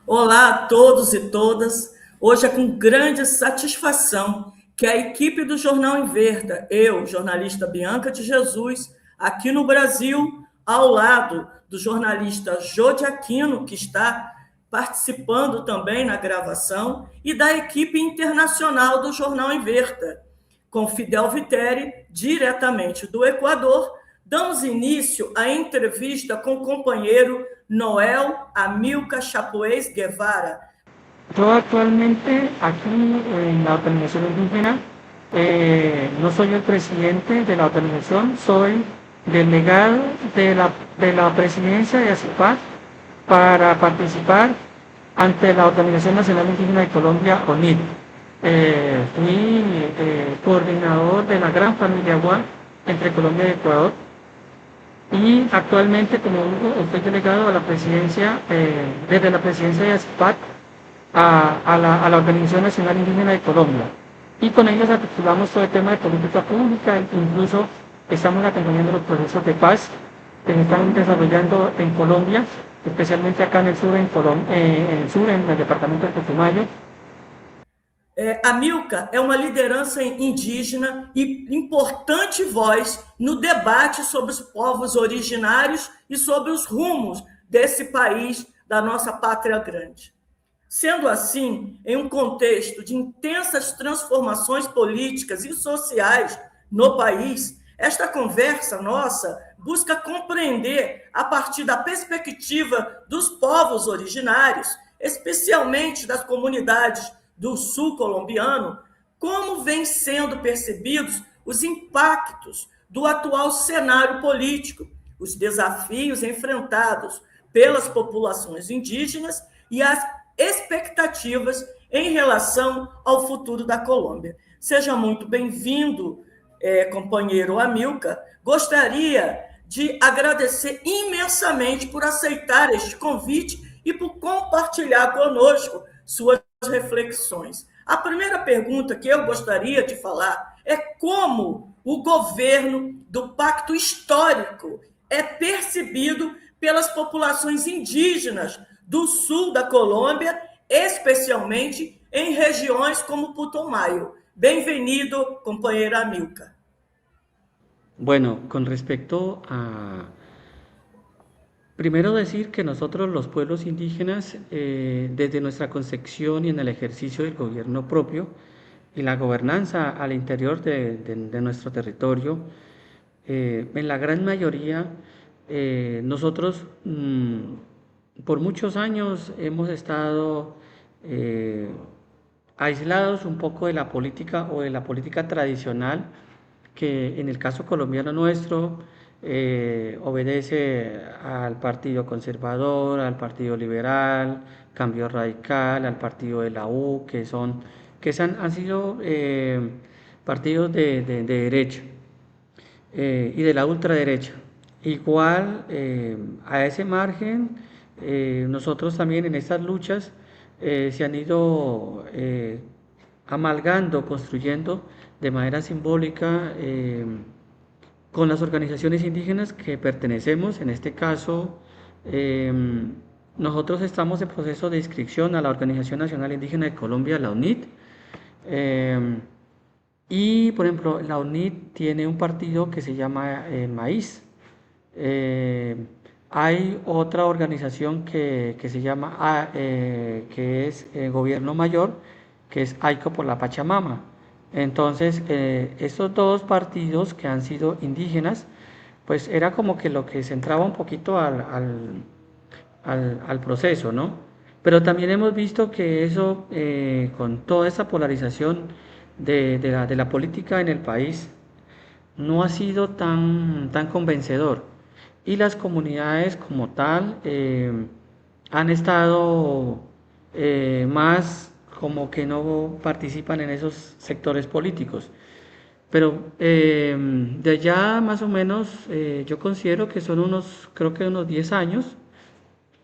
Olá a todos e todas. Hoje é com grande satisfação que a equipe do Jornal Inverta, eu, jornalista Bianca de Jesus, aqui no Brasil, ao lado do jornalista Jode Aquino, que está participando também na gravação, e da equipe internacional do Jornal Inverta, com Fidel Viteri, diretamente do Equador, damos início à entrevista com o companheiro Noel Amilcar Chapués Guevara. Yo actualmente aquí en la organización indígena no soy el presidente de la organización, soy delegado de la presidencia de ACIPAC para participar ante la Organización Nacional Indígena de Colombia, ONID. Fui coordinador de la gran familia Agua entre Colombia y Ecuador y actualmente, como digo, estoy delegado a la presidencia, desde la presidencia de ACIPAC a la Organización Nacional Indígena de Colombia. Y con ellos articulamos todo el tema de política pública, incluso estamos acompañando los procesos de paz que se están desarrollando en Colombia, especialmente acá en el sur, en el departamento de Putumayo. Amilcar é uma liderança indígena e importante voz no debate sobre os povos originários e sobre os rumos desse país, da nossa pátria grande. Sendo assim, em um contexto de intensas transformações políticas e sociais no país, esta conversa nossa busca compreender, a partir da perspectiva dos povos originários, especialmente das comunidades do sul colombiano, como vêm sendo percebidos os impactos do atual cenário político, os desafios enfrentados pelas populações indígenas e as expectativas em relação ao futuro da Colômbia. Seja muito bem-vindo, companheiro Amilcar. Gostaria de agradecer imensamente por aceitar este convite e por compartilhar conosco suas reflexões. A primeira pergunta que eu gostaria de falar é como o governo do Pacto Histórico é percebido pelas populações indígenas do sul da Colômbia, especialmente em regiões como Putumayo. Bem-vindo, companheiro Amilcar. Bueno, con respecto a primero decir que nosotros los pueblos indígenas, desde nuestra concepción y en el ejercicio del gobierno propio y la gobernanza al interior de nuestro territorio, en la gran mayoría, nosotros por muchos años hemos estado aislados un poco de la política o de la política tradicional que en el caso colombiano nuestro obedece al Partido Conservador, al Partido Liberal, Cambio Radical, al Partido de la U, han sido partidos de derecha y de la ultraderecha. Igual a ese margen, nosotros también en estas luchas se han ido amalgando, construyendo de manera simbólica con las organizaciones indígenas que pertenecemos. En este caso, nosotros estamos en proceso de inscripción a la Organización Nacional Indígena de Colombia, la UNID. Y, por ejemplo, la UNID tiene un partido que se llama Maíz. Hay otra organización que se llama, que es Gobierno Mayor, que es AICO por la Pachamama. Entonces, estos dos partidos que han sido indígenas, pues era como que lo que centraba un poquito al proceso, ¿no? Pero también hemos visto que eso, con toda esa polarización de la política en el país, no ha sido tan convencedor. Y las comunidades como tal han estado más como que no participan en esos sectores políticos. Pero de allá más o menos yo considero que son creo que unos 10 años,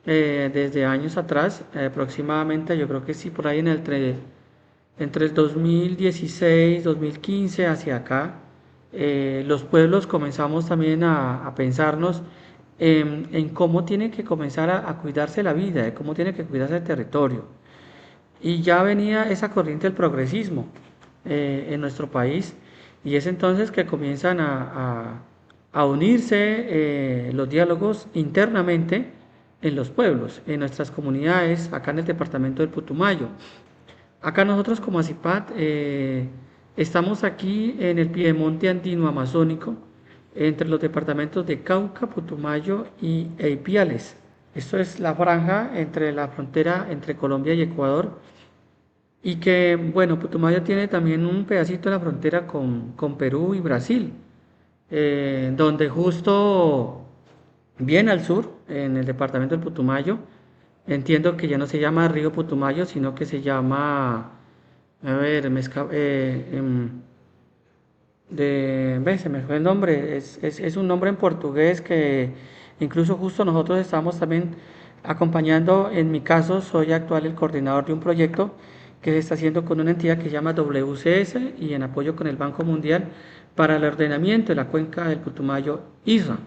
desde años atrás, aproximadamente, yo creo que sí, por ahí entre el 2016, 2015 hacia acá, los pueblos comenzamos también a pensarnos en cómo tiene que comenzar a cuidarse la vida, de cómo tiene que cuidarse el territorio. Y ya venía esa corriente del progresismo en nuestro país, y es entonces que comienzan a unirse los diálogos internamente en los pueblos, en nuestras comunidades, acá en el departamento del Putumayo. Acá nosotros como ACIPAT estamos aquí en el piedemonte andino amazónico, entre los departamentos de Cauca, Putumayo e Ipiales. Esto es la franja entre la frontera entre Colombia y Ecuador. Y que, bueno, Putumayo tiene también un pedacito de la frontera con Perú y Brasil, donde justo bien al sur, en el departamento del Putumayo, entiendo que ya no se llama Río Putumayo, sino que se llama, a ver, se me fue el nombre, es un nombre en portugués que incluso justo nosotros estamos también acompañando. En mi caso, soy actual el coordinador de un proyecto que se está haciendo con una entidad que se llama WCS y en apoyo con el Banco Mundial para el ordenamiento de la cuenca del Putumayo ISA.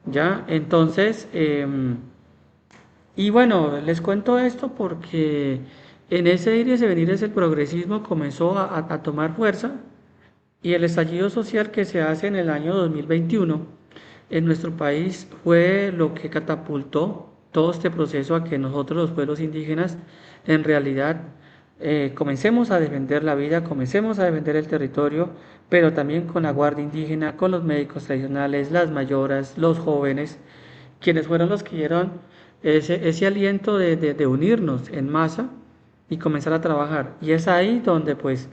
¿Ya? Entonces, y bueno, les cuento esto porque en ese ir y ese venir el progresismo comenzó a tomar fuerza, y el estallido social que se hace en el año 2021 en nuestro país fue lo que catapultó todo este proceso a que nosotros los pueblos indígenas en realidad comencemos a defender la vida, comencemos a defender el territorio, pero también con la Guardia Indígena, con los médicos tradicionales, las mayoras, los jóvenes, quienes fueron los que dieron ese aliento de unirnos en masa y comenzar a trabajar. Y es ahí donde pues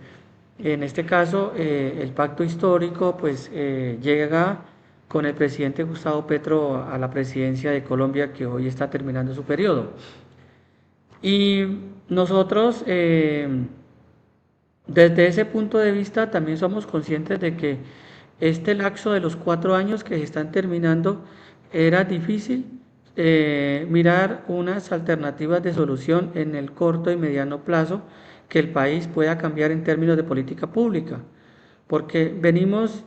en este caso el pacto histórico pues llega con el presidente Gustavo Petro a la presidencia de Colombia, que hoy está terminando su periodo. Y nosotros desde ese punto de vista también somos conscientes de que este lapso de los 4 años que se están terminando era difícil mirar unas alternativas de solución en el corto y mediano plazo que el país pueda cambiar en términos de política pública, porque venimos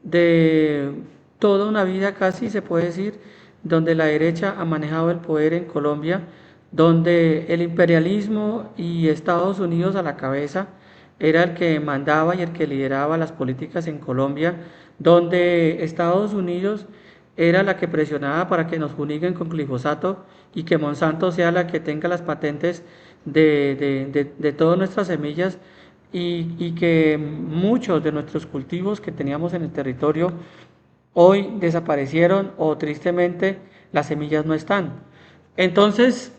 de toda una vida casi, se puede decir, donde la derecha ha manejado el poder en Colombia, donde el imperialismo y Estados Unidos a la cabeza era el que mandaba y el que lideraba las políticas en Colombia, donde Estados Unidos era la que presionaba para que nos fumiguen con glifosato y que Monsanto sea la que tenga las patentes de todas nuestras semillas, y que muchos de nuestros cultivos que teníamos en el territorio hoy desaparecieron o tristemente las semillas no están. Entonces,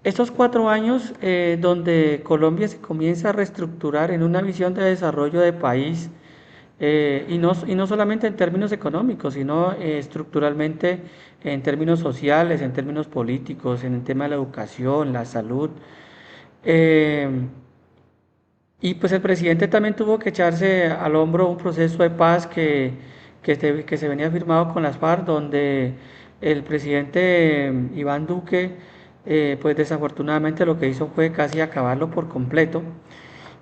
estos 4 años donde Colombia se comienza a reestructurar en una visión de desarrollo de país, y no solamente en términos económicos, sino estructuralmente en términos sociales, en términos políticos, en el tema de la educación, la salud. Y pues el presidente también tuvo que echarse al hombro un proceso de paz que se venía firmado con las FARC, donde el presidente Iván Duque, pues desafortunadamente lo que hizo fue casi acabarlo por completo,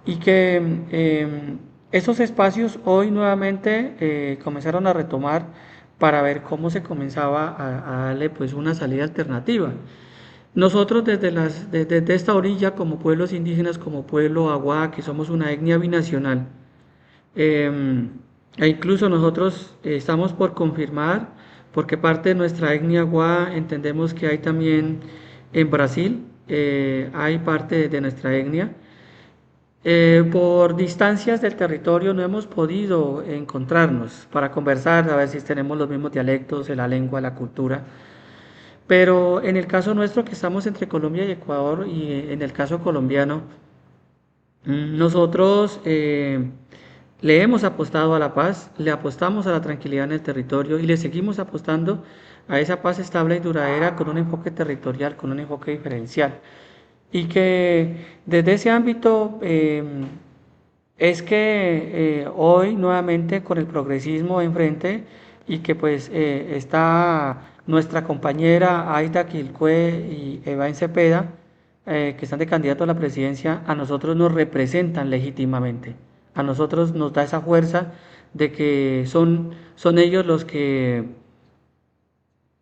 y que esos espacios hoy nuevamente comenzaron a retomar para ver cómo se comenzaba a darle pues una salida alternativa. Nosotros desde esta orilla, como pueblos indígenas, como pueblo aguá, que somos una etnia binacional, e incluso nosotros estamos por confirmar, porque parte de nuestra etnia aguá entendemos que hay también en Brasil, hay parte de nuestra etnia. Por distancias del territorio no hemos podido encontrarnos para conversar, a ver si tenemos los mismos dialectos, la lengua, la cultura. Pero en el caso nuestro, que estamos entre Colombia y Ecuador, y en el caso colombiano, nosotros le hemos apostado a la paz, le apostamos a la tranquilidad en el territorio y le seguimos apostando a esa paz estable y duradera con un enfoque territorial, con un enfoque diferencial. Y que desde ese ámbito es que hoy nuevamente con el progresismo enfrente, y que pues está nuestra compañera Aida Quilcue y Eva Cepeda, que están de candidato a la presidencia, a nosotros nos representan legítimamente, a nosotros nos da esa fuerza de que son ellos los que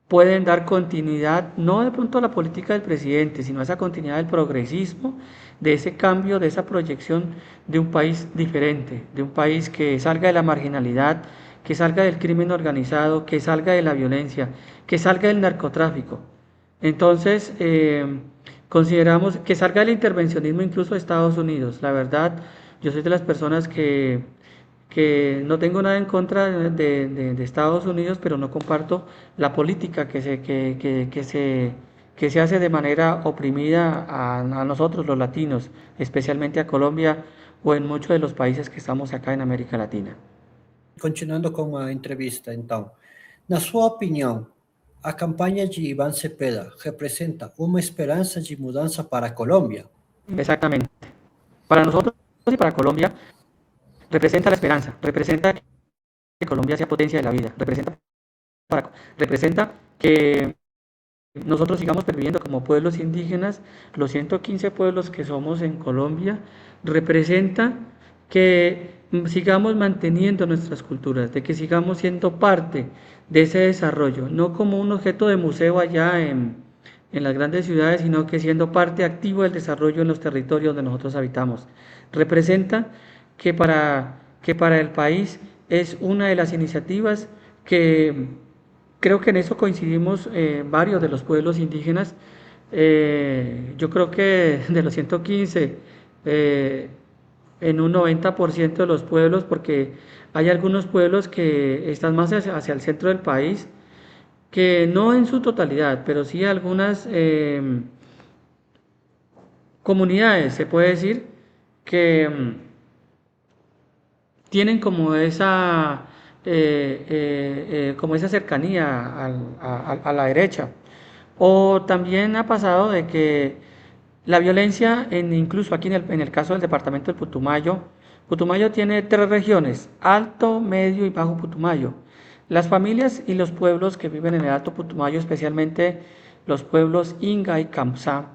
pueden dar continuidad, no de pronto a la política del presidente, sino a esa continuidad del progresismo, de ese cambio, de esa proyección de un país diferente, de un país que salga de la marginalidad, que salga del crimen organizado, que salga de la violencia, que salga del narcotráfico. Entonces, consideramos que salga del intervencionismo incluso de Estados Unidos. La verdad, yo soy de las personas que no tengo nada en contra de Estados Unidos, pero no comparto la política que se hace de manera oprimida a nosotros los latinos, especialmente a Colombia o en muchos de los países que estamos acá en América Latina. Continuando com a entrevista, então, na sua opinião, a campanha de Iván Cepeda representa uma esperança de mudança para a Colômbia? Exactamente. Para nosotros y para Colombia representa la esperanza, representa que Colombia sea potencia de la vida, representa que nosotros sigamos perviviendo como pueblos indígenas, los 115 pueblos que somos en Colombia, representa que sigamos manteniendo nuestras culturas, de que sigamos siendo parte de ese desarrollo, no como un objeto de museo allá en las grandes ciudades, sino que siendo parte activa del desarrollo en los territorios donde nosotros habitamos. Representa que para el país es una de las iniciativas que creo que en eso coincidimos varios de los pueblos indígenas. Yo creo que de los 115, en un 90% de los pueblos, porque hay algunos pueblos que están más hacia el centro del país, que no en su totalidad, pero sí algunas comunidades, se puede decir, que tienen como esa cercanía a la derecha. O también ha pasado de que la violencia, incluso aquí en el caso del departamento del Putumayo, Putumayo tiene 3 regiones, Alto, Medio y Bajo Putumayo. Las familias y los pueblos que viven en el Alto Putumayo, especialmente los pueblos Inga y Campsá,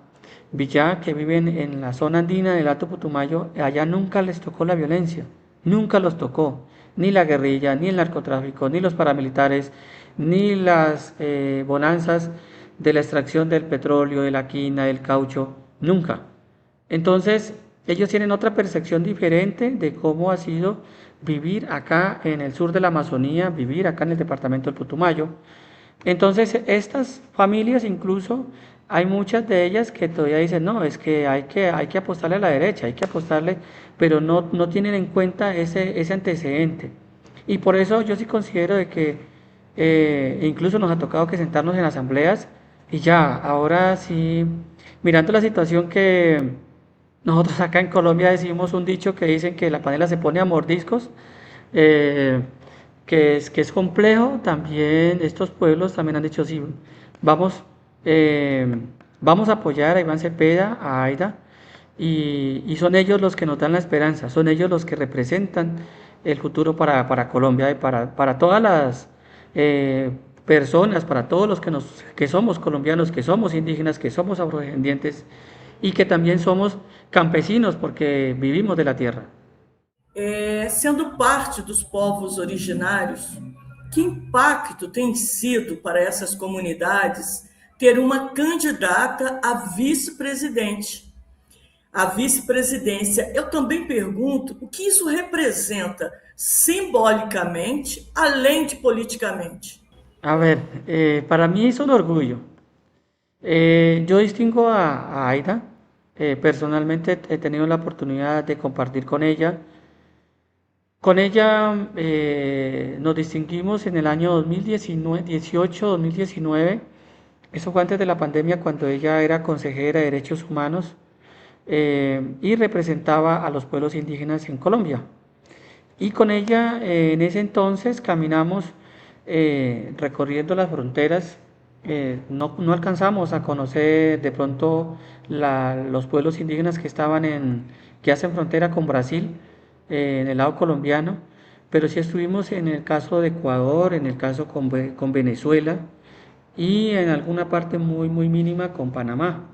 Villá, que viven en la zona andina del Alto Putumayo, allá nunca les tocó la violencia, nunca los tocó, ni la guerrilla, ni el narcotráfico, ni los paramilitares, ni las bonanzas de la extracción del petróleo, de la quina, del caucho, nunca. Entonces, ellos tienen otra percepción diferente de cómo ha sido vivir acá en el sur de la Amazonía, vivir acá en el departamento del Putumayo. Entonces, estas familias incluso, hay muchas de ellas que todavía dicen, no, es que hay que apostarle a la derecha, hay que apostarle, pero no tienen en cuenta ese antecedente. Y por eso yo sí considero de que incluso nos ha tocado que sentarnos en asambleas y ya, ahora sí, mirando la situación que nosotros acá en Colombia decimos un dicho que dicen que la panela se pone a mordiscos, que es complejo, también estos pueblos también han dicho, sí, vamos a apoyar a Iván Cepeda, a Aida, y son ellos los que nos dan la esperanza, son ellos los que representan el futuro para Colombia y para todas las personas, para todos los que somos colombianos, que somos indígenas, que somos afrodescendientes y que también somos campesinos porque vivimos de la tierra. Sendo parte dos povos originários, que impacto tem sido para essas comunidades ter uma candidata a vice-presidente? A vice-presidência, eu também pergunto o que isso representa simbolicamente, além de politicamente. A ver, para mí es un orgullo. Yo distingo a Aida, personalmente he tenido la oportunidad de compartir con ella. Con ella nos distinguimos en el año 2018-2019, eso fue antes de la pandemia cuando ella era consejera de Derechos Humanos y representaba a los pueblos indígenas en Colombia. Y con ella en ese entonces caminamos recorriendo las fronteras. No alcanzamos a conocer de pronto los pueblos indígenas que hacen frontera con Brasil en el lado colombiano, pero sí estuvimos en el caso de Ecuador, en el caso con Venezuela y en alguna parte muy mínima con Panamá.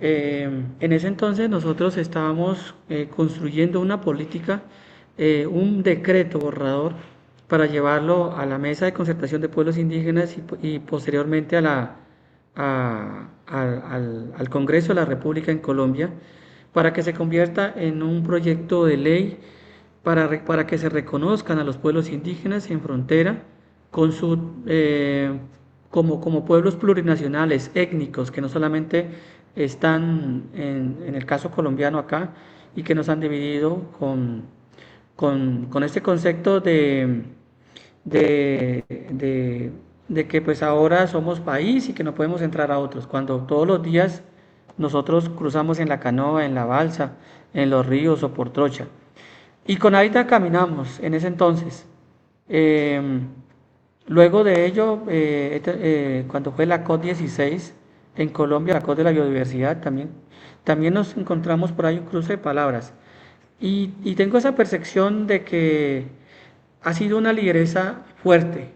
En ese entonces nosotros estábamos construyendo una política un decreto borrador para llevarlo a la Mesa de Concertación de Pueblos Indígenas y posteriormente al Congreso de la República en Colombia, para que se convierta en un proyecto de ley para que se reconozcan a los pueblos indígenas en frontera con como pueblos plurinacionales, étnicos, que no solamente están en el caso colombiano acá y que nos han dividido con este concepto de, de, de que pues ahora somos país y que no podemos entrar a otros, cuando todos los días nosotros cruzamos en la canoa, en la balsa, en los ríos o por trocha. Y con Aida caminamos en ese entonces. Eh, Luego de ello, cuando fue la COP16 en Colombia, la COP de la biodiversidad, también nos encontramos por ahí un cruce de palabras. Y tengo esa percepción de que ha sido una lideresa fuerte,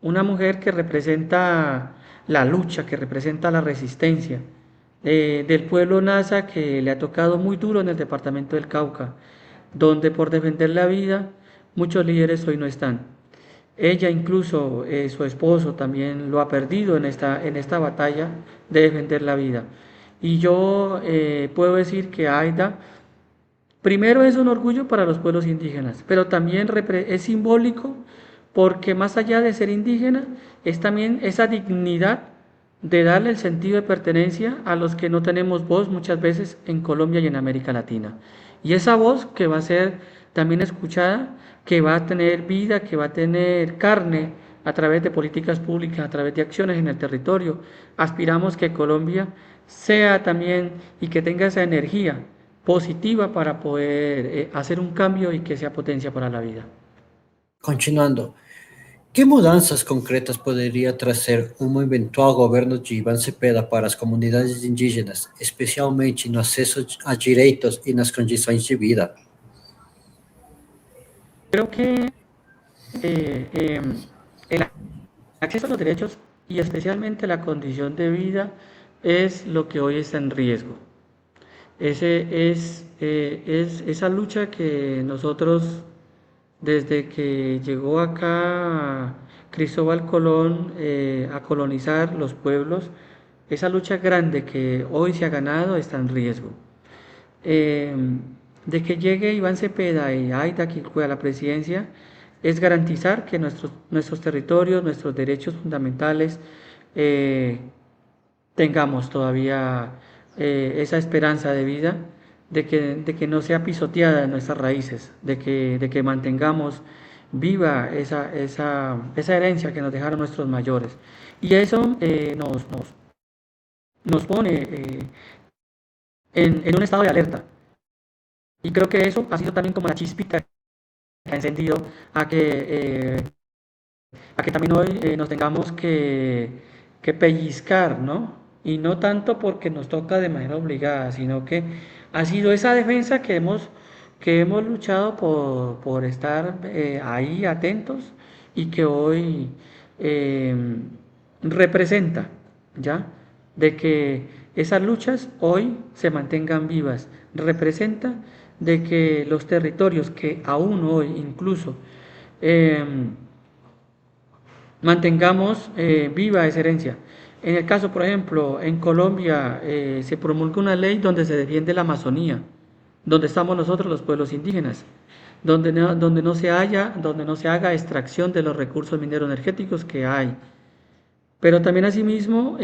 una mujer que representa la lucha, que representa la resistencia del pueblo Nasa, que le ha tocado muy duro en el departamento del Cauca, donde por defender la vida muchos líderes hoy no están. Ella incluso, su esposo también lo ha perdido en esta batalla de defender la vida. Y yo puedo decir que Aida, primero es un orgullo para los pueblos indígenas, pero también es simbólico porque más allá de ser indígena, es también esa dignidad de darle el sentido de pertenencia a los que no tenemos voz muchas veces en Colombia y en América Latina. Y esa voz que va a ser también escuchada, que va a tener vida, que va a tener carne a través de políticas públicas, a través de acciones en el territorio. Aspiramos que Colombia sea también y que tenga esa energía positiva para poder hacer un cambio y que sea potencia para la vida. Continuando, ¿qué mudanças concretas poderia trazer um eventual governo de Ivan Cepeda para as comunidades indígenas, especialmente no acesso a direitos e nas condições de vida? Creo que el acceso a los derechos y especialmente la condición de vida es lo que hoy está en riesgo. Es esa lucha que nosotros, desde que llegó acá Cristóbal Colón a colonizar los pueblos, esa lucha grande que hoy se ha ganado está en riesgo. Eh, de que llegue Iván Cepeda y Aida Quilcue a la presidencia es garantizar que nuestros territorios, nuestros derechos fundamentales, eh, tengamos todavía esa esperanza de vida, de que no sea pisoteada en nuestras raíces, de que mantengamos viva esa herencia que nos dejaron nuestros mayores. Y eso nos pone en un estado de alerta. Y creo que eso ha sido también como la chispita que ha encendido a a que también hoy nos tengamos que pellizcar, ¿no? Y no tanto porque nos toca de manera obligada, sino que ha sido esa defensa que hemos luchado por estar ahí atentos y que hoy eh, representa, ¿ya? De que esas luchas hoy se mantengan vivas, representa de que los territorios que aún hoy incluso eh, mantengamos viva esa herencia. En el caso, por ejemplo, en Colombia se promulga una ley donde se defiende la Amazonía, donde estamos nosotros los pueblos indígenas, donde no se haga extracción de los recursos mineros energéticos que hay. Pero también asimismo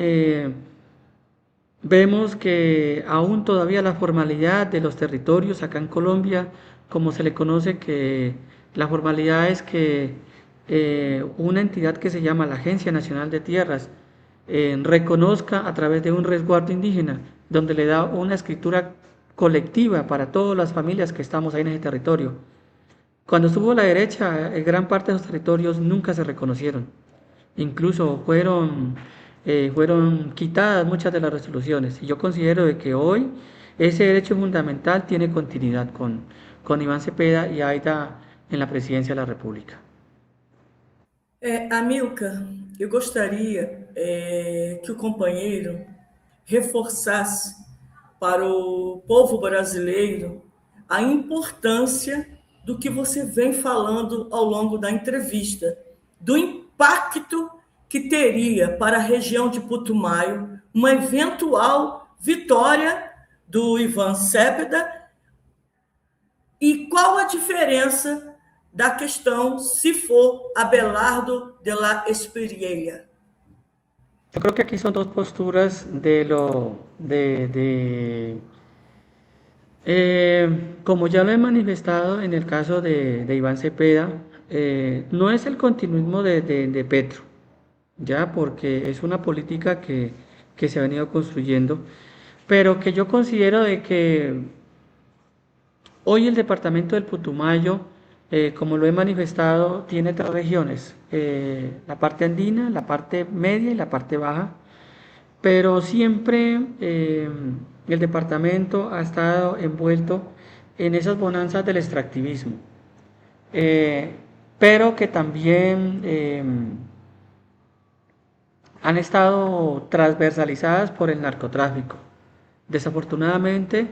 vemos que aún todavía la formalidad de los territorios acá en Colombia, como se le conoce, que la formalidad es que una entidad que se llama la Agencia Nacional de Tierras reconozca a través de un resguardo indígena, donde le da una escritura colectiva para todas las familias que estamos ahí en ese territorio. Cuando estuvo la derecha, gran parte de esos territorios nunca se reconocieron. Incluso fueron quitadas muchas de las resoluciones. Y yo considero de que hoy ese derecho fundamental tiene continuidad con Iván Cepeda y Aida en la presidencia de la República. Amilcar, eu gostaria que o companheiro reforçasse para o povo brasileiro a importância do que você vem falando ao longo da entrevista, do impacto que teria para a região de Putumayo uma eventual vitória do Ivan Cepeda e qual a diferença da questão se for Abelardo de la Espriella. Yo creo que aquí son dos posturas como ya lo he manifestado en el caso de Iván Cepeda, no es el continuismo de Petro, ya porque es una política que se ha venido construyendo, pero que yo considero de que hoy el departamento del Putumayo, como lo he manifestado, tiene tres regiones, la parte andina, la parte media y la parte baja, pero siempre el departamento ha estado envuelto en esas bonanzas del extractivismo, pero que también han estado transversalizadas por el narcotráfico. Desafortunadamente,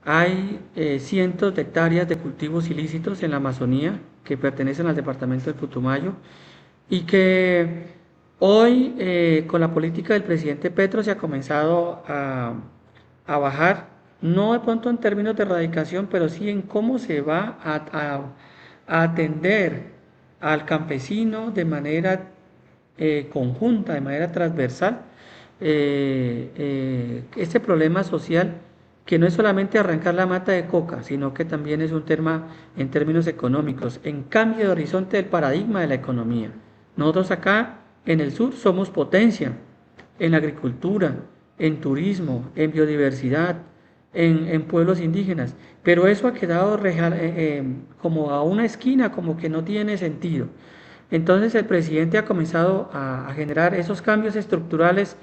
hay cientos de hectáreas de cultivos ilícitos en la Amazonía que pertenecen al departamento del Putumayo y que hoy con la política del presidente Petro se ha comenzado a bajar, no de pronto en términos de erradicación, pero sí en cómo se va a atender al campesino de manera conjunta, de manera transversal, este problema social que no es solamente arrancar la mata de coca, sino que también es un tema en términos económicos, en cambio de horizonte del paradigma de la economía. Nosotros acá en el sur somos potencia en agricultura, en turismo, en biodiversidad, en pueblos indígenas, pero eso ha quedado como a una esquina, como que no tiene sentido. Entonces el presidente ha comenzado a generar esos cambios estructurales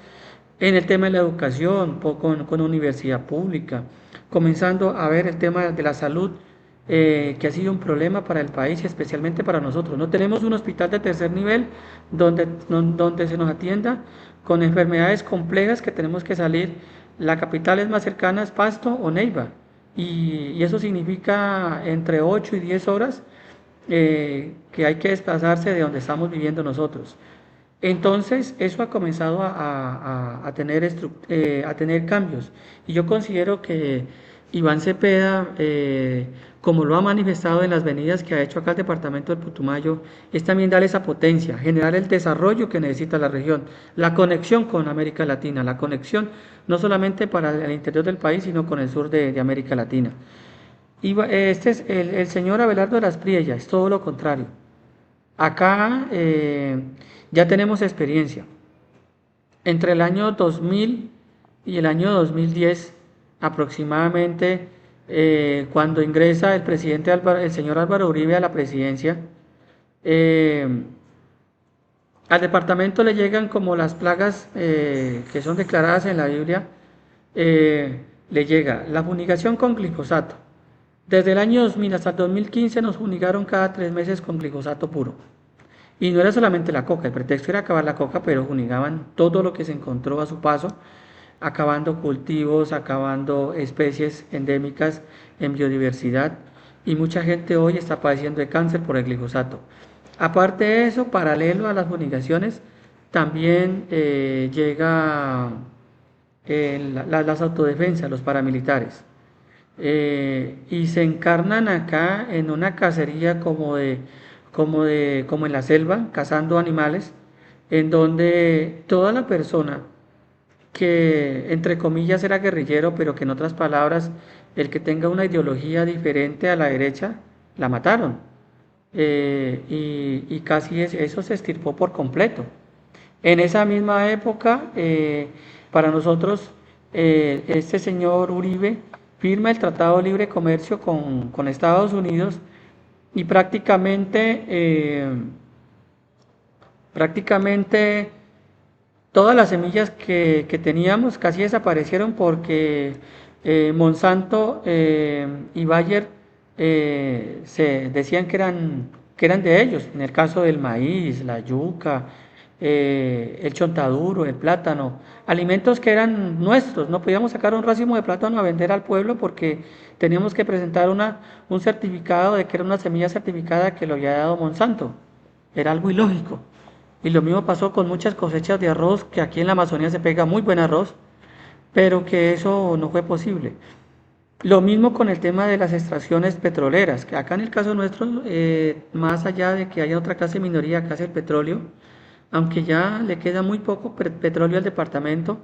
en el tema de la educación, con universidad pública, comenzando a ver el tema de la salud, que ha sido un problema para el país y especialmente para nosotros. No tenemos un hospital de tercer nivel donde se nos atienda con enfermedades complejas que tenemos que salir. La capital es más cercana, es Pasto o Neiva, y eso significa entre 8 y 10 horas que hay que desplazarse de donde estamos viviendo nosotros. Entonces, eso ha comenzado a tener cambios. Y yo considero que Iván Cepeda, como lo ha manifestado en las venidas que ha hecho acá el departamento del Putumayo, es también darle esa potencia, generar el desarrollo que necesita la región, la conexión con América Latina, la conexión no solamente para el interior del país, sino con el sur de América Latina. Este es el señor Abelardo de la Espriella, es todo lo contrario. Acá ya tenemos experiencia. Entre el año 2000 y el año 2010 aproximadamente, cuando ingresa el presidente el señor Álvaro Uribe a la presidencia, al departamento le llegan como las plagas que son declaradas en la Biblia, le llega la fumigación con glifosato. Desde el año 2000 hasta el 2015 nos fumigaron cada 3 meses con glifosato puro. Y no era solamente la coca, el pretexto era acabar la coca, pero fumigaban todo lo que se encontró a su paso, acabando cultivos, acabando especies endémicas en biodiversidad, y mucha gente hoy está padeciendo de cáncer por el glifosato. Aparte de eso, paralelo a las fumigaciones, también llega las autodefensas, los paramilitares, y se encarnan acá en una cacería como en la selva, cazando animales, en donde toda la persona que entre comillas era guerrillero, pero que en otras palabras, el que tenga una ideología diferente a la derecha, la mataron. Y casi eso se extirpó por completo. En esa misma época, para nosotros, este señor Uribe firma el Tratado de Libre Comercio con Estados Unidos, y prácticamente todas las semillas que teníamos casi desaparecieron porque Monsanto y Bayer se decían que eran de ellos, en el caso del maíz, la yuca, el chontaduro, el plátano, alimentos que eran nuestros. No podíamos sacar un racimo de plátano a vender al pueblo porque teníamos que presentar un certificado de que era una semilla certificada que lo había dado Monsanto. Era algo ilógico. Y lo mismo pasó con muchas cosechas de arroz, que aquí en la Amazonía se pega muy buen arroz, pero que eso no fue posible. Lo mismo con el tema de las extracciones petroleras, que acá en el caso nuestro, más allá de que haya otra clase de minoría que hace el petróleo, aunque ya le queda muy poco petróleo al departamento,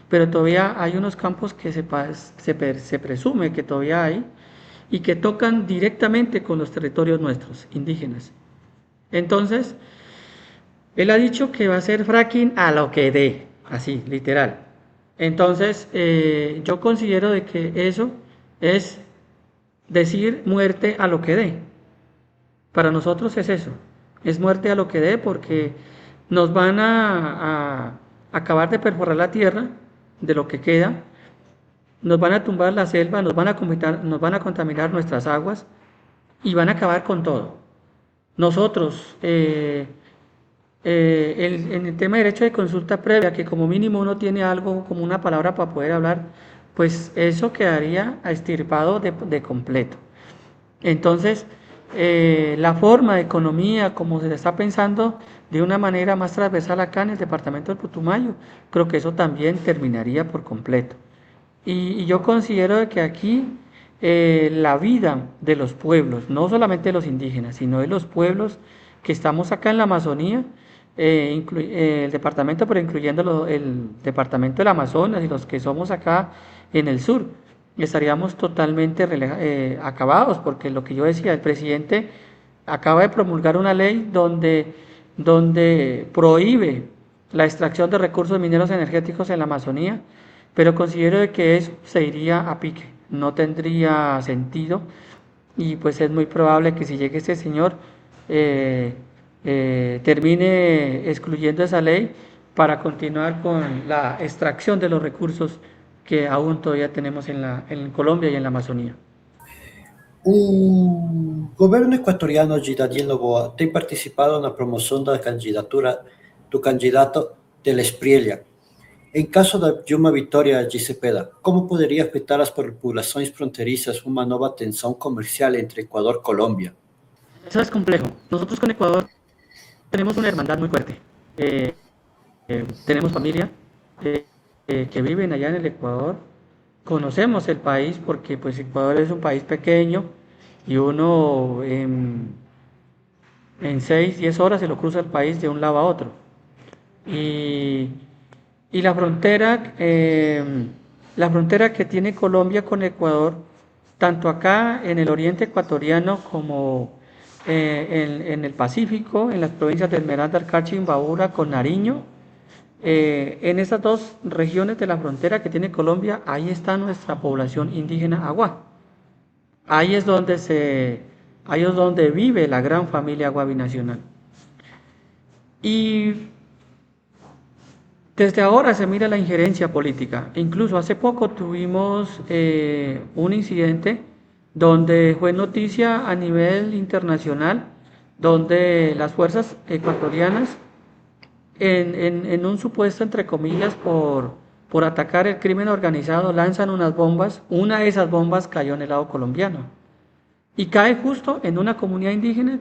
pero todavía hay unos campos que se presume que todavía hay y que tocan directamente con los territorios nuestros, indígenas. Entonces, él ha dicho que va a hacer fracking a lo que dé, así, literal. Entonces, yo considero de que eso es decir muerte a lo que dé. Para nosotros es eso, es muerte a lo que dé porque nos van a acabar de perforar la tierra de lo que queda, nos van a tumbar la selva, nos van a contaminar nuestras aguas y van a acabar con todo. Nosotros, en el tema de derecho de consulta previa, que como mínimo uno tiene algo como una palabra para poder hablar, pues eso quedaría extirpado de completo. Entonces, la forma de economía, como se le está pensando de una manera más transversal acá en el departamento del Putumayo, creo que eso también terminaría por completo. Y yo considero que aquí la vida de los pueblos, no solamente de los indígenas, sino de los pueblos que estamos acá en la Amazonía, el departamento, pero incluyendo el departamento del Amazonas y los que somos acá en el sur, estaríamos totalmente acabados, porque lo que yo decía, el presidente acaba de promulgar una ley donde prohíbe la extracción de recursos mineros energéticos en la Amazonía, pero considero que eso se iría a pique, no tendría sentido y pues es muy probable que si llegue este señor termine excluyendo esa ley para continuar con la extracción de los recursos que aún todavía tenemos en Colombia y en la Amazonía. O governo equatoriano de Daniel Noboa tem participado na promoção da candidatura do candidato del Espriella. Em caso de uma vitória de Cepeda, como poderia afetar as populações fronterizas uma nova tensão comercial entre Ecuador y Colombia? Eso es complejo. Nosotros con Ecuador tenemos una hermandad muy fuerte. Tenemos familia que viven allá en el Ecuador. Conocemos el país porque pues Ecuador es un país pequeño y uno en 6, 10 horas se lo cruza el país de un lado a otro. Y la frontera que tiene Colombia con Ecuador, tanto acá en el oriente ecuatoriano como en el Pacífico, en las provincias de Esmeralda, Carchi, Imbabura, con Nariño, en esas dos regiones de la frontera que tiene Colombia, ahí está nuestra población indígena Agua. Ahí es donde vive la gran familia Agua binacional. Y desde ahora se mira la injerencia política. Incluso hace poco tuvimos un incidente donde fue noticia a nivel internacional, donde las fuerzas ecuatorianas, en un supuesto, entre comillas, por atacar el crimen organizado, lanzan unas bombas. Una de esas bombas cayó en el lado colombiano y cae justo en una comunidad indígena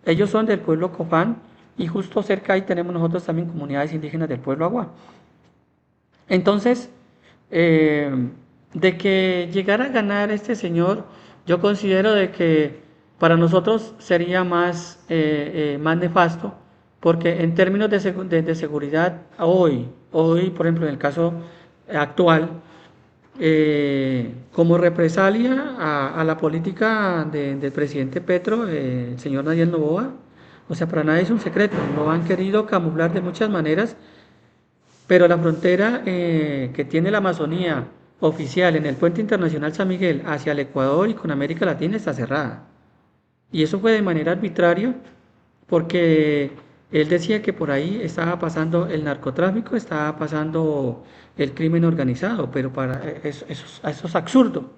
ellos son del pueblo Copán, y justo cerca ahí tenemos nosotros también comunidades indígenas del pueblo Agua. Entonces, de que llegara a ganar este señor, yo considero de que para nosotros sería más nefasto, porque en términos de seguridad, hoy, por ejemplo, en el caso actual, como represalia a la política del presidente Petro, el señor Daniel Noboa, o sea, para nadie es un secreto, lo han querido camuflar de muchas maneras, pero la frontera que tiene la Amazonía oficial en el puente internacional San Miguel hacia el Ecuador y con América Latina está cerrada. Y eso fue de manera arbitraria, porque él decía que por ahí estaba pasando el narcotráfico, estaba pasando el crimen organizado, pero eso es absurdo.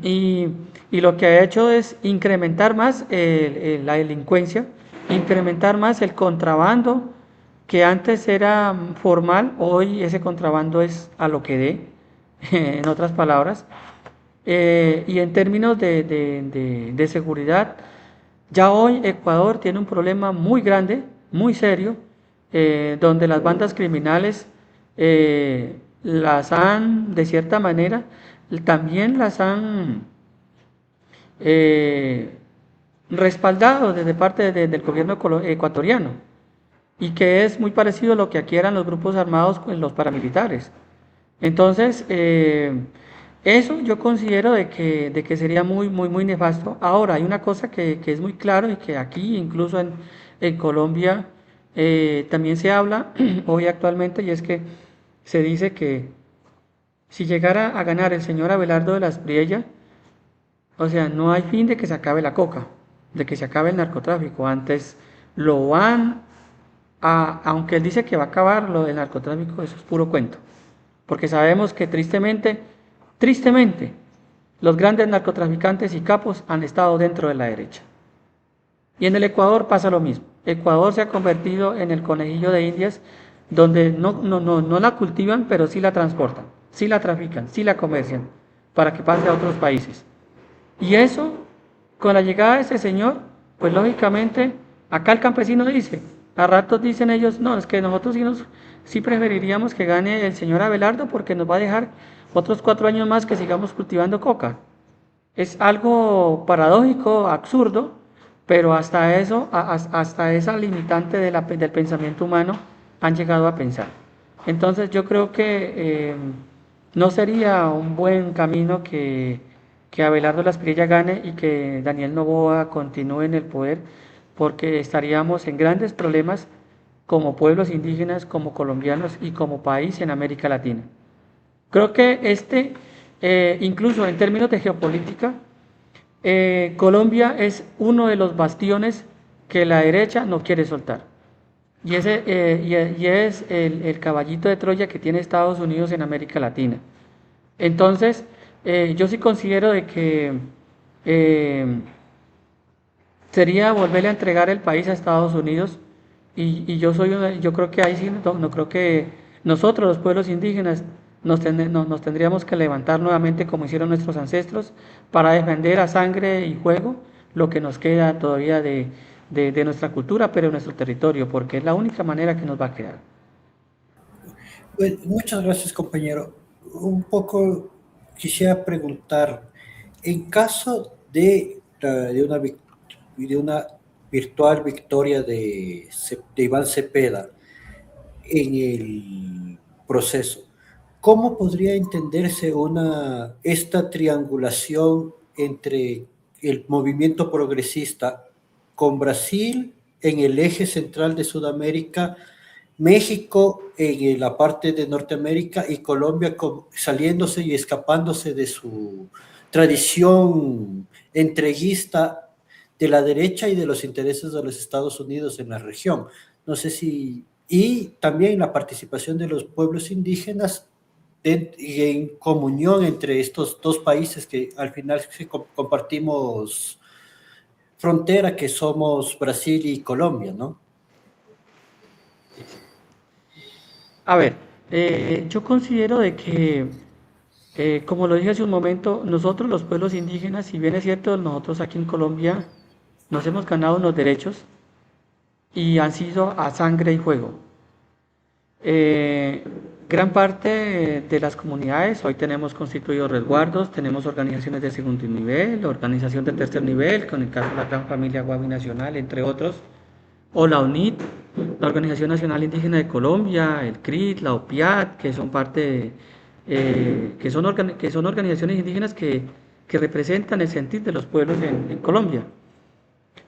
y, y lo que ha hecho es incrementar más la delincuencia, incrementar más el contrabando, que antes era formal, hoy ese contrabando es a lo que dé, en otras palabras. Y en términos de seguridad, ya hoy Ecuador tiene un problema muy grande, muy serio, donde las bandas criminales las han, de cierta manera, también las han eh, respaldado desde parte del gobierno ecuatoriano, y que es muy parecido a lo que aquí eran los grupos armados con los paramilitares. Entonces, eso yo considero de que sería muy, muy, muy nefasto. Ahora, hay una cosa que es muy claro y que aquí, incluso en Colombia, también se habla hoy actualmente, y es que se dice que si llegara a ganar el señor Abelardo de la Espriella, o sea, no hay fin de que se acabe la coca, de que se acabe el narcotráfico. Antes lo van aunque él dice que va a acabar lo del narcotráfico, eso es puro cuento. Porque sabemos que tristemente, los grandes narcotraficantes y capos han estado dentro de la derecha. Y en el Ecuador pasa lo mismo. Ecuador se ha convertido en el conejillo de Indias, donde no la cultivan, pero sí la transportan, sí la trafican, sí la comercian, para que pase a otros países. Y eso, con la llegada de ese señor, pues lógicamente, acá el campesino dice, a ratos dicen ellos, no, es que nosotros sí preferiríamos que gane el señor Abelardo, porque nos va a dejar otros 4 años más que sigamos cultivando coca. Es algo paradójico, absurdo, pero hasta eso, hasta esa limitante del pensamiento humano han llegado a pensar. Entonces yo creo que no sería un buen camino que Abelardo Lasprilla gane y que Daniel Noboa continúe en el poder, porque estaríamos en grandes problemas como pueblos indígenas, como colombianos y como país en América Latina. Creo que incluso en términos de geopolítica, Colombia es uno de los bastiones que la derecha no quiere soltar. Y es el caballito de Troya que tiene Estados Unidos en América Latina. Entonces, yo sí considero de que eh, sería volverle a entregar el país a Estados Unidos, y yo creo que ahí sí, no creo que nosotros los pueblos indígenas nos tendríamos que levantar nuevamente como hicieron nuestros ancestros para defender a sangre y fuego lo que nos queda todavía de nuestra cultura, pero de nuestro territorio, porque es la única manera que nos va a quedar. Pues, muchas gracias, compañero. Un poco quisiera preguntar, en caso de una virtual victoria de Iván Cepeda en el proceso, ¿cómo podría entenderse esta triangulación entre el movimiento progresista con Brasil en el eje central de Sudamérica, México en la parte de Norteamérica y Colombia saliéndose y escapándose de su tradición entreguista de la derecha y de los intereses de los Estados Unidos en la región? No sé si... Y también la participación de los pueblos indígenas en comunión entre estos dos países que al final compartimos frontera, que somos Brasil y Colombia, ¿no? A ver, yo considero de que, como lo dije hace un momento, nosotros los pueblos indígenas, si bien es cierto, nosotros aquí en Colombia nos hemos ganado unos derechos y han sido a sangre y fuego. Eh, Gran parte de las comunidades, hoy tenemos constituidos resguardos, tenemos organizaciones de segundo nivel, organización de tercer nivel, con el caso de la Gran Familia Guavi Nacional, entre otros, o la UNIT, la Organización Nacional Indígena de Colombia, el CRIT, la OPIAT, que son que son organizaciones indígenas que representan el sentir de los pueblos en Colombia.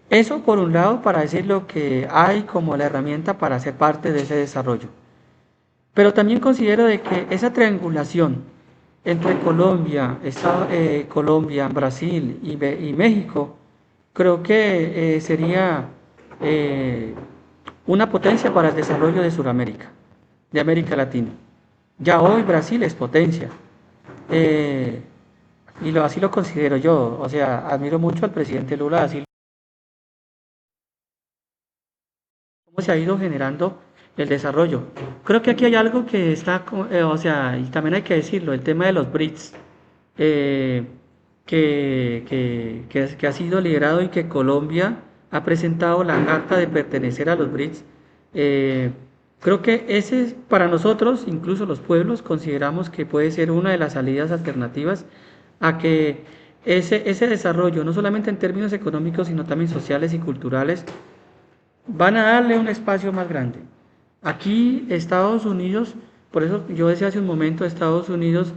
Eso por un lado, para decir lo que hay como la herramienta para ser parte de ese desarrollo. Pero también considero de que esa triangulación entre Colombia, Brasil y México, creo que sería una potencia para el desarrollo de Sudamérica, de América Latina. Ya hoy Brasil es potencia. y así lo considero yo. O sea, admiro mucho al presidente Lula, así cómo se ha ido generando el desarrollo. Creo que aquí hay algo que está, o sea, y también hay que decirlo, el tema de los BRICS, eh, que ha sido liderado y que Colombia ha presentado la acta de pertenecer a los BRICS. Eh, Creo que ese, para nosotros, incluso los pueblos, consideramos que puede ser una de las salidas alternativas a que ese desarrollo, no solamente en términos económicos, sino también sociales y culturales, van a darle un espacio más grande. Aquí Estados Unidos, por eso yo decía hace un momento, Estados Unidos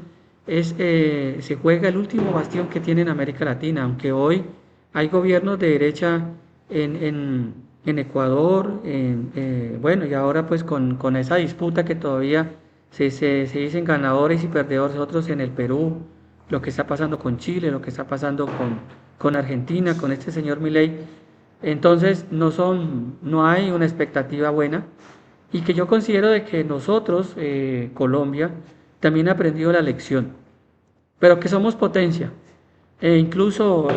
se juega el último bastión que tiene en América Latina, aunque hoy hay gobiernos de derecha en Ecuador, bueno, y ahora pues con esa disputa que todavía se dicen ganadores y perdedores, otros en el Perú, lo que está pasando con Chile, lo que está pasando con Argentina, con este señor Milei. Entonces no hay una expectativa buena y que yo considero de que nosotros, Colombia, también ha aprendido la lección, pero que somos potencia. Incluso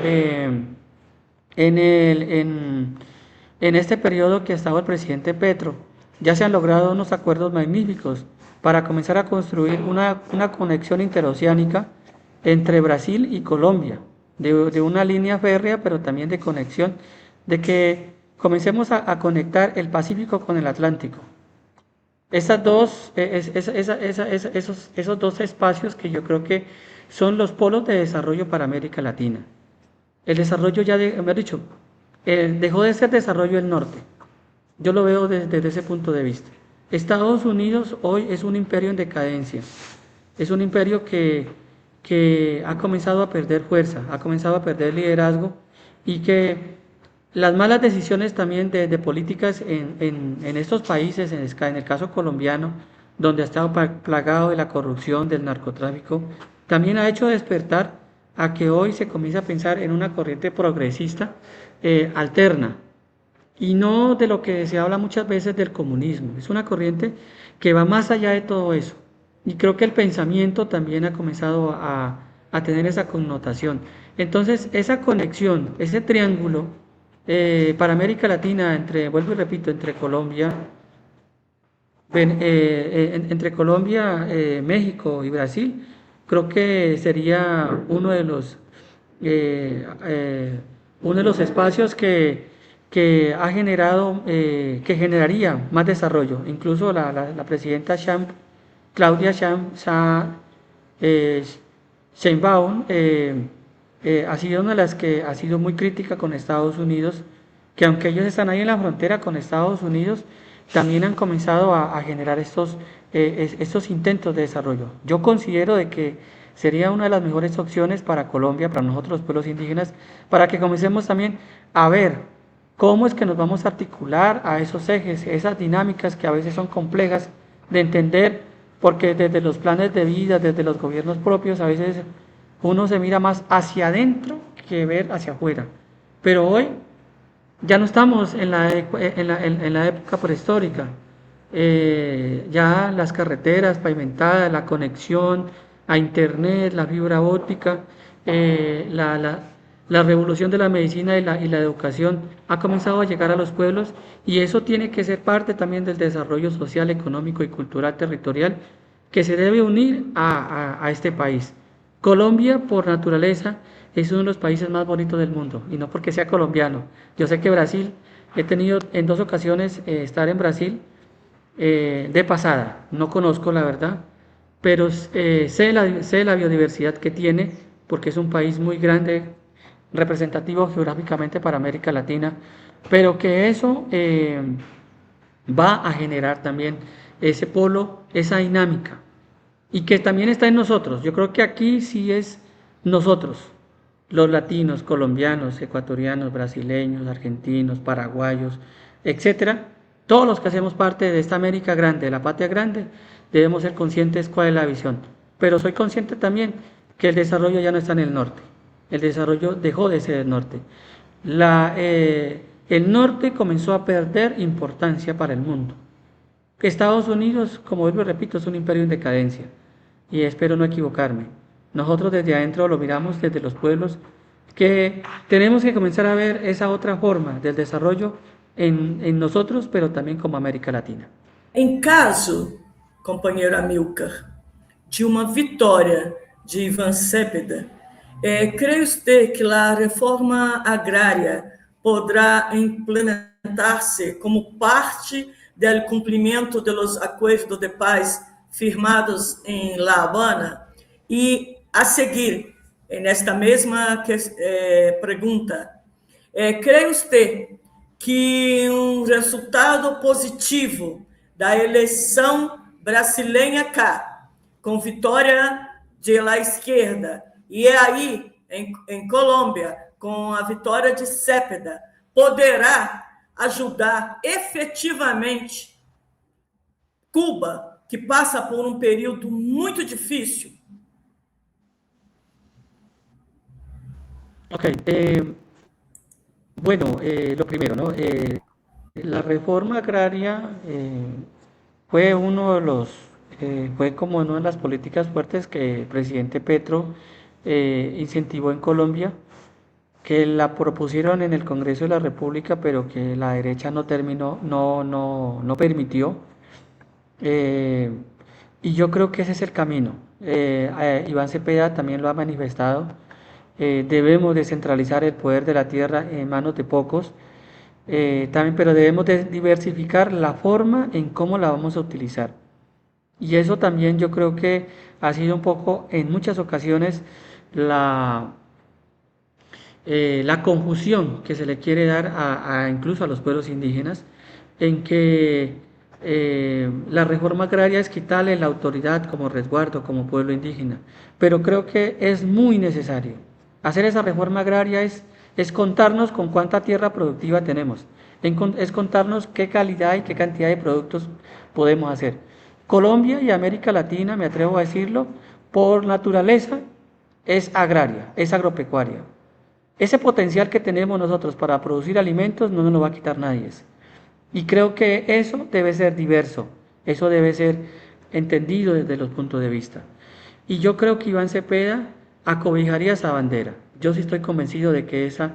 en este periodo que ha estado el presidente Petro, ya se han logrado unos acuerdos magníficos para comenzar a construir una conexión interoceánica entre Brasil y Colombia, de una línea férrea, pero también de conexión, de que comencemos a conectar el Pacífico con el Atlántico. Esos dos espacios que yo creo que son los polos de desarrollo para América Latina. El desarrollo me ha dicho, dejó de ser desarrollo el norte. Yo lo veo desde ese punto de vista. Estados Unidos hoy es un imperio en decadencia. Es un imperio que ha comenzado a perder fuerza, ha comenzado a perder liderazgo y que las malas decisiones también de políticas en estos países, en el caso colombiano, donde ha estado plagado de la corrupción, del narcotráfico, también ha hecho despertar a que hoy se comience a pensar en una corriente progresista alterna, y no de lo que se habla muchas veces del comunismo. Es una corriente que va más allá de todo eso. Y creo que el pensamiento también ha comenzado a tener esa connotación. Entonces, esa conexión, ese triángulo para América Latina, vuelvo y repito, entre Colombia, México y Brasil, creo que sería uno de los espacios que ha generado, que generaría más desarrollo. Incluso la presidenta Claudia eh, Sheinbaum, ha sido una de las que ha sido muy crítica con Estados Unidos, que aunque ellos están ahí en la frontera con Estados Unidos, también han comenzado a generar estos intentos de desarrollo. Yo considero de que sería una de las mejores opciones para Colombia, para nosotros los pueblos indígenas, para que comencemos también a ver cómo es que nos vamos a articular a esos ejes, esas dinámicas que a veces son complejas de entender, porque desde los planes de vida, desde los gobiernos propios, a veces uno se mira más hacia adentro que ver hacia afuera. Pero hoy ya no estamos en la época prehistórica. Ya las carreteras pavimentadas, la conexión a internet, la fibra óptica, la revolución de la medicina y la educación ha comenzado a llegar a los pueblos, y eso tiene que ser parte también del desarrollo social, económico y cultural territorial que se debe unir a este país. Colombia, por naturaleza, es uno de los países más bonitos del mundo, y no porque sea colombiano. Yo sé que Brasil, he tenido en 2 ocasiones estar en Brasil de pasada, no conozco la verdad, pero sé la biodiversidad que tiene, porque es un país muy grande, representativo geográficamente para América Latina, pero que eso va a generar también ese polo, esa dinámica, y que también está en nosotros. Yo creo que aquí sí es nosotros, los latinos, colombianos, ecuatorianos, brasileños, argentinos, paraguayos, etcétera, todos los que hacemos parte de esta América grande, de la patria grande, debemos ser conscientes cuál es la visión. Pero soy consciente también que el desarrollo ya no está en el norte. El desarrollo dejó de ser el norte. El norte comenzó a perder importancia para el mundo. Estados Unidos, como vuelvo y repito, es un imperio en decadencia, y espero no equivocarme. nosotros desde adentro lo miramos desde los pueblos, que tenemos que comenzar a ver esa otra forma del desarrollo en nosotros, pero también como América Latina. Em caso, companheiro Amilcar, de uma vitória de Ivan Cepeda, creio usted que a reforma agrária poderá implementar-se como parte do cumprimento dos acordos de paz firmados em La Habana? E, a seguir, nesta mesma pergunta, creio usted que resultado positivo da eleição brasileira cá, com vitória de la esquerda, e aí, em Colômbia, com a vitória de Cepeda, poderá ajudar efetivamente Cuba, que passa por um período muito difícil? Ok, bueno, lo primero, ¿no? La reforma agraria fue fue como una de las políticas fuertes que el presidente Petro incentivó en Colombia, que la propusieron en el Congreso de la República, pero que la derecha no terminó, no permitió. Y yo creo que ese es el camino. Iván Cepeda también lo ha manifestado. Debemos descentralizar el poder de la tierra en manos de pocos, también, pero debemos de diversificar la forma en cómo la vamos a utilizar. Y eso también yo creo que ha sido un poco, en muchas ocasiones, la confusión que se le quiere dar incluso a los pueblos indígenas, en que la reforma agraria es quitarle la autoridad como resguardo, como pueblo indígena. Pero creo que es muy necesario. Hacer esa reforma agraria es contarnos con cuánta tierra productiva tenemos, es contarnos qué calidad y qué cantidad de productos podemos hacer. Colombia y América Latina, me atrevo a decirlo, por naturaleza es agraria, es agropecuaria. Ese potencial que tenemos nosotros para producir alimentos no nos lo va a quitar nadie. Y creo que eso debe ser diverso, eso debe ser entendido desde los puntos de vista. Y yo creo que Iván Cepeda acobijaría esa bandera. Yo sí estoy convencido de que esa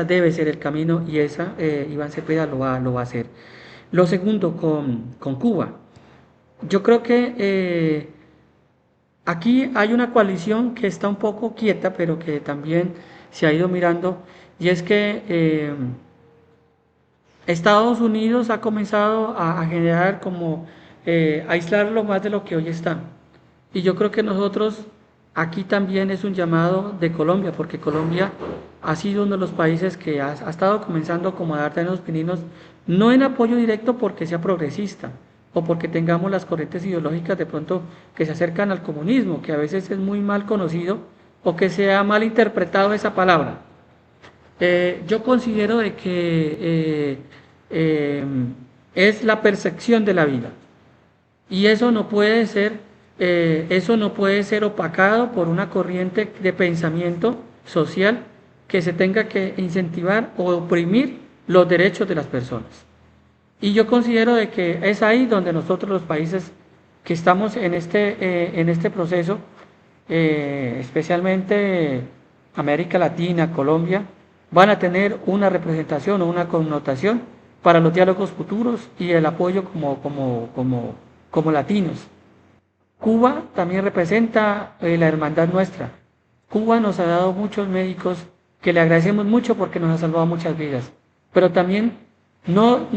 debe ser el camino y Iván Cepeda lo va a hacer. Lo segundo, con Cuba. Yo creo que aquí hay una coalición que está un poco quieta, pero que también se ha ido mirando, y es que Estados Unidos ha comenzado a generar como aislarlo más de lo que hoy está. Y yo creo que nosotros aquí también es un llamado de Colombia, porque Colombia ha sido uno de los países que ha estado comenzando como a dar terrenos pininos, no en apoyo directo porque sea progresista o porque tengamos las corrientes ideológicas de pronto que se acercan al comunismo, que a veces es muy mal conocido o que se ha mal interpretado esa palabra. Yo considero de que es la percepción de la vida y eso no puede ser opacado por una corriente de pensamiento social que se tenga que incentivar o oprimir los derechos de las personas. Y yo considero de que es ahí donde nosotros los países que estamos en este proceso, especialmente América Latina, Colombia, van a tener una representación o una connotación para los diálogos futuros y el apoyo como latinos. Cuba también representa la hermandad nuestra. Cuba nos ha dado muchos médicos que le agradecemos mucho porque nos ha salvado muchas vidas, pero también no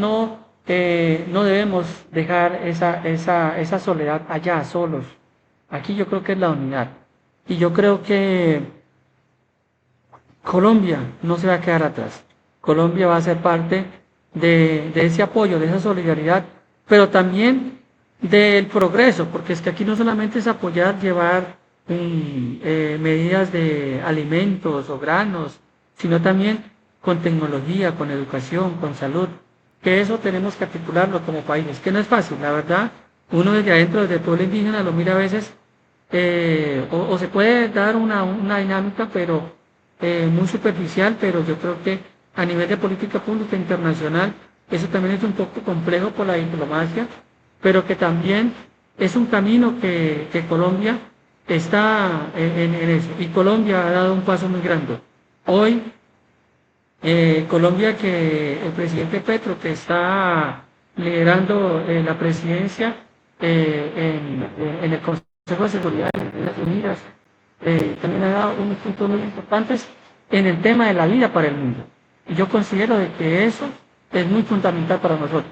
debemos dejar esa soledad allá, solos. Aquí yo creo que es la unidad. Y yo creo que Colombia no se va a quedar atrás. Colombia va a ser parte de ese apoyo, de esa solidaridad, pero también del progreso, porque es que aquí no solamente es apoyar, llevar medidas de alimentos o granos, sino también con tecnología, con educación, con salud, que eso tenemos que articularlo como países, que no es fácil, la verdad. Uno desde adentro, desde el pueblo indígena, lo mira a veces, o se puede dar una dinámica, pero muy superficial, pero yo creo que a nivel de política pública internacional, eso también es un poco complejo por la diplomacia, pero que también es un camino que Colombia está en eso. Y Colombia ha dado un paso muy grande. Hoy, Colombia, que el presidente Petro, que está liderando la presidencia en el Consejo de Seguridad de las Naciones Unidas, también ha dado unos puntos muy importantes en el tema de la vida para el mundo. E eu considero de que isso é muito fundamental para nós.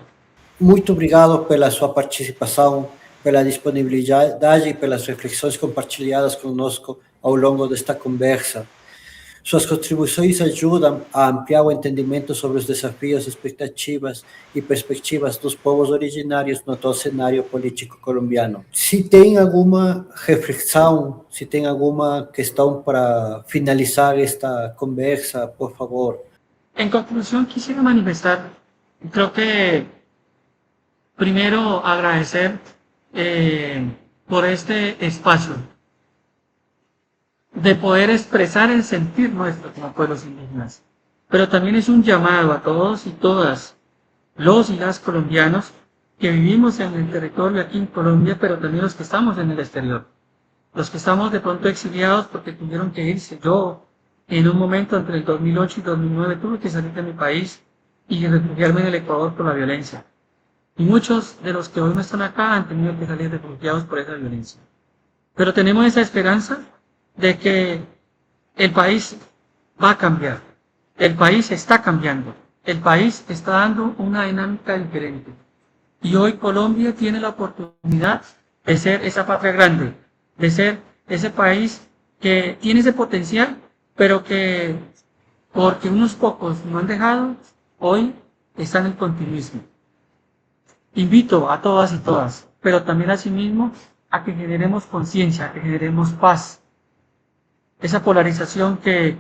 Muito obrigado pela sua participação, pela disponibilidade e pelas reflexões compartilhadas conosco ao longo desta conversa. Suas contribuições ajudam a ampliar o entendimento sobre os desafios, expectativas e perspectivas dos povos originários no atual cenário político colombiano. Se tem alguma reflexão, se tem alguma questão para finalizar esta conversa, por favor. En conclusión, quisiera manifestar, creo que primero agradecer por este espacio de poder expresar el sentir nuestro como pueblos indígenas, pero también es un llamado a todos y todas los y las colombianos que vivimos en el territorio aquí en Colombia, pero también los que estamos en el exterior, los que estamos de pronto exiliados porque tuvieron que irse. Yo, en un momento entre el 2008 y 2009 tuve que salir de mi país y refugiarme en el Ecuador por la violencia. Y muchos de los que hoy no están acá han tenido que salir refugiados por esa violencia. Pero tenemos esa esperanza de que el país va a cambiar. El país está cambiando. El país está dando una dinámica diferente. Y hoy Colombia tiene la oportunidad de ser esa patria grande, de ser ese país que tiene ese potencial, pero que porque unos pocos no han dejado, hoy está en el continuismo. Invito a todas y todas, pero también a sí mismo, a que generemos conciencia, a que generemos paz. Esa polarización que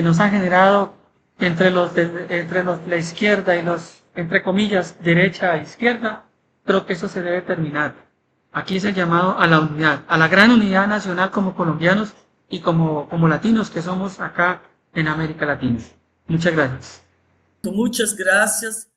nos ha generado entre la izquierda y los, entre comillas, derecha e izquierda, creo que eso se debe terminar. Aquí es el llamado a la unidad, a la gran unidad nacional como colombianos y como latinos que somos acá en América Latina. Muchas gracias. Muchas gracias.